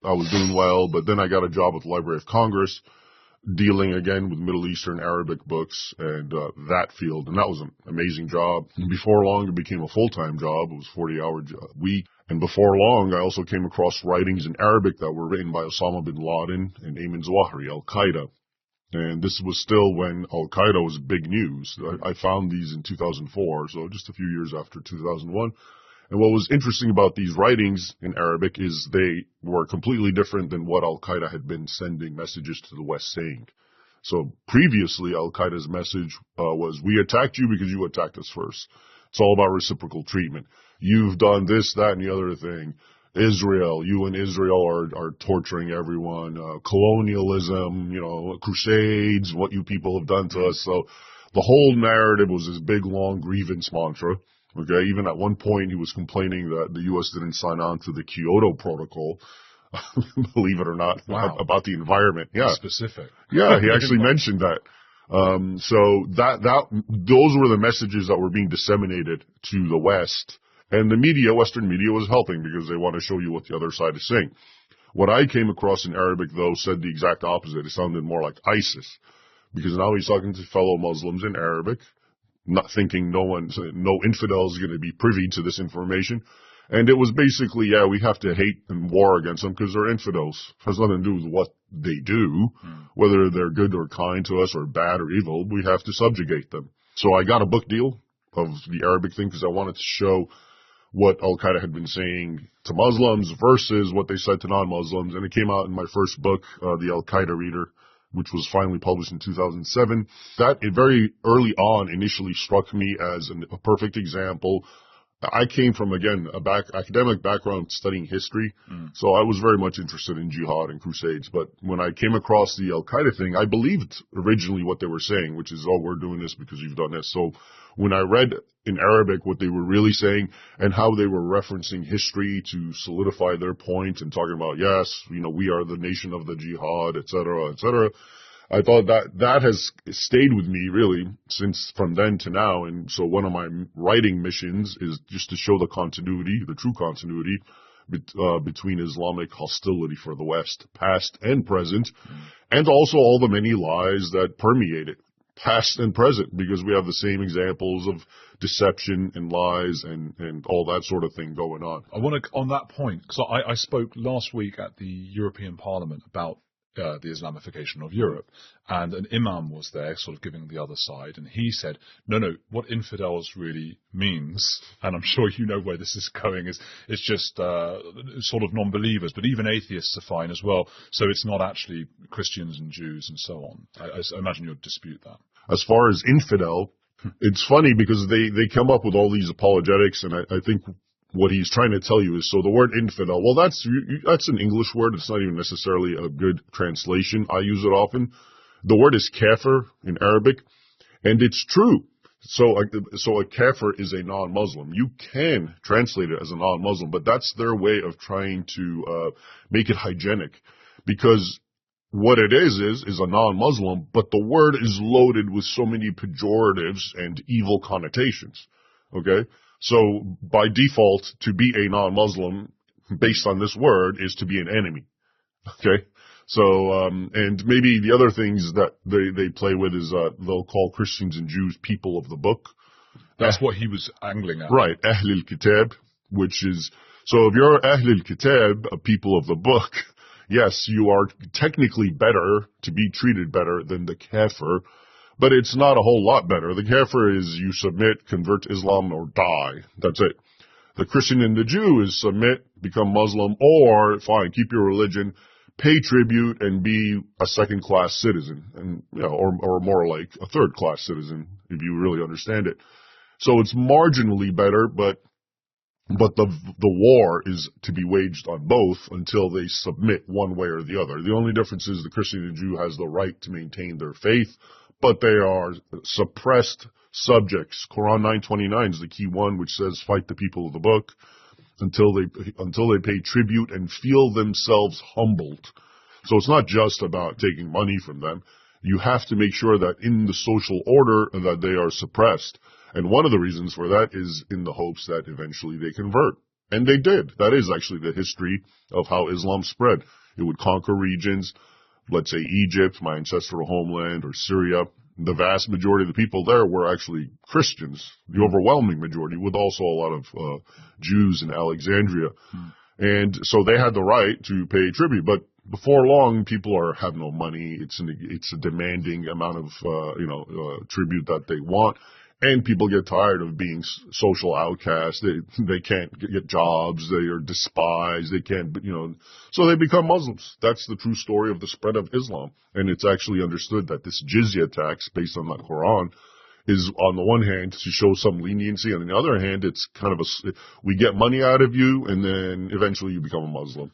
I was doing well, but then I got a job at the Library of Congress, dealing again with Middle Eastern Arabic books and that field. And that was an amazing job. And before long, it became a full-time job. It was a 40-hour week. And before long, I also came across writings in Arabic that were written by Osama bin Laden and Ayman Zawahiri, Al-Qaeda. And this was still when Al-Qaeda was big news. I found these in 2004, so just a few years after 2001. And what was interesting about these writings in Arabic is they were completely different than what Al-Qaeda had been sending messages to the West saying. So previously, Al-Qaeda's message was, we attacked you because you attacked us first. It's all about reciprocal treatment. You've done this, that, and the other thing. Israel, you and Israel are torturing everyone. Colonialism, crusades, what you people have done to us. So the whole narrative was this big, long grievance mantra. Okay, even at one point he was complaining that the U.S. didn't sign on to the Kyoto Protocol, believe it or not, about the environment. Yeah, specific. Yeah, he actually mentioned that. So those were the messages that were being disseminated to the West, and the media, Western media, was helping because they want to show you what the other side is saying. What I came across in Arabic, though, said the exact opposite. It sounded more like ISIS, because now he's talking to fellow Muslims in Arabic, not thinking no infidel is going to be privy to this information. And it was basically, we have to hate and war against them because they're infidels. It has nothing to do with what they do, whether they're good or kind to us or bad or evil. We have to subjugate them. So I got a book deal of the Arabic thing because I wanted to show what Al-Qaeda had been saying to Muslims versus what they said to non-Muslims. And it came out in my first book, The Al-Qaeda Reader, which was finally published in 2007. That very early on initially struck me as a perfect example. I came from, again, academic background studying history, so I was very much interested in jihad and crusades. But when I came across the Al-Qaeda thing, I believed originally what they were saying, which is, we're doing this because you've done this. So when I read in Arabic what they were really saying and how they were referencing history to solidify their point and talking about, yes, we are the nation of the jihad, et cetera, I thought that has stayed with me really since from then to now. And so one of my writing missions is just to show the continuity, the true continuity between Islamic hostility for the West, past and present, and also all the many lies that permeate it, past and present, because we have the same examples of deception and lies and all that sort of thing going on. I want to, on that point, because I spoke last week at the European Parliament about the Islamification of Europe, and an imam was there sort of giving the other side, and he said, no, what infidels really means, and I'm sure you know where this is going, is it's just sort of non-believers, but even atheists are fine as well, so it's not actually Christians and Jews and so on. I imagine you'll dispute that. As far as infidel, it's funny because they come up with all these apologetics, and I think what he's trying to tell you is, so the word infidel, well, that's an English word. It's not even necessarily a good translation. I use it often. The word is kafir in Arabic, and it's true. So a kafir is a non-Muslim. You can translate it as a non-Muslim, but that's their way of trying to make it hygienic, because what it is a non-Muslim, but the word is loaded with so many pejoratives and evil connotations. Okay? So by default, to be a non-Muslim, based on this word, is to be an enemy. Okay? So, and maybe the other things that they play with is, they'll call Christians and Jews people of the book. That's what he was angling at. Right. Ahlul Kitab, which is, so if you're Ahlul Kitab, a people of the book, yes, you are technically better, to be treated better than the kafir. But it's not a whole lot better. The kafir is you submit, convert to Islam, or die. That's it. The Christian and the Jew is submit, become Muslim, or fine, keep your religion, pay tribute, and be a second-class citizen, and or more like a third-class citizen, if you really understand it. So it's marginally better, but the war is to be waged on both until they submit one way or the other. The only difference is the Christian and Jew has the right to maintain their faith, but they are suppressed subjects. Quran 9:29 is the key one, which says, fight the people of the book until they pay tribute and feel themselves humbled. So it's not just about taking money from them. You have to make sure that in the social order that they are suppressed. And one of the reasons for that is in the hopes that eventually they convert. And they did. That is actually the history of how Islam spread. It would conquer regions, let's say Egypt, my ancestral homeland, or Syria. The vast majority of the people there were actually Christians, the overwhelming majority, with also a lot of Jews in Alexandria. And so they had the right to pay tribute. But before long, people have no money. It's a demanding amount of tribute that they want. And people get tired of being social outcasts. They can't get jobs. They are despised. They can't, so they become Muslims. That's the true story of the spread of Islam. And it's actually understood that this jizya tax based on the Quran is, on the one hand, to show some leniency. On the other hand, it's kind of we get money out of you, and then eventually you become a Muslim.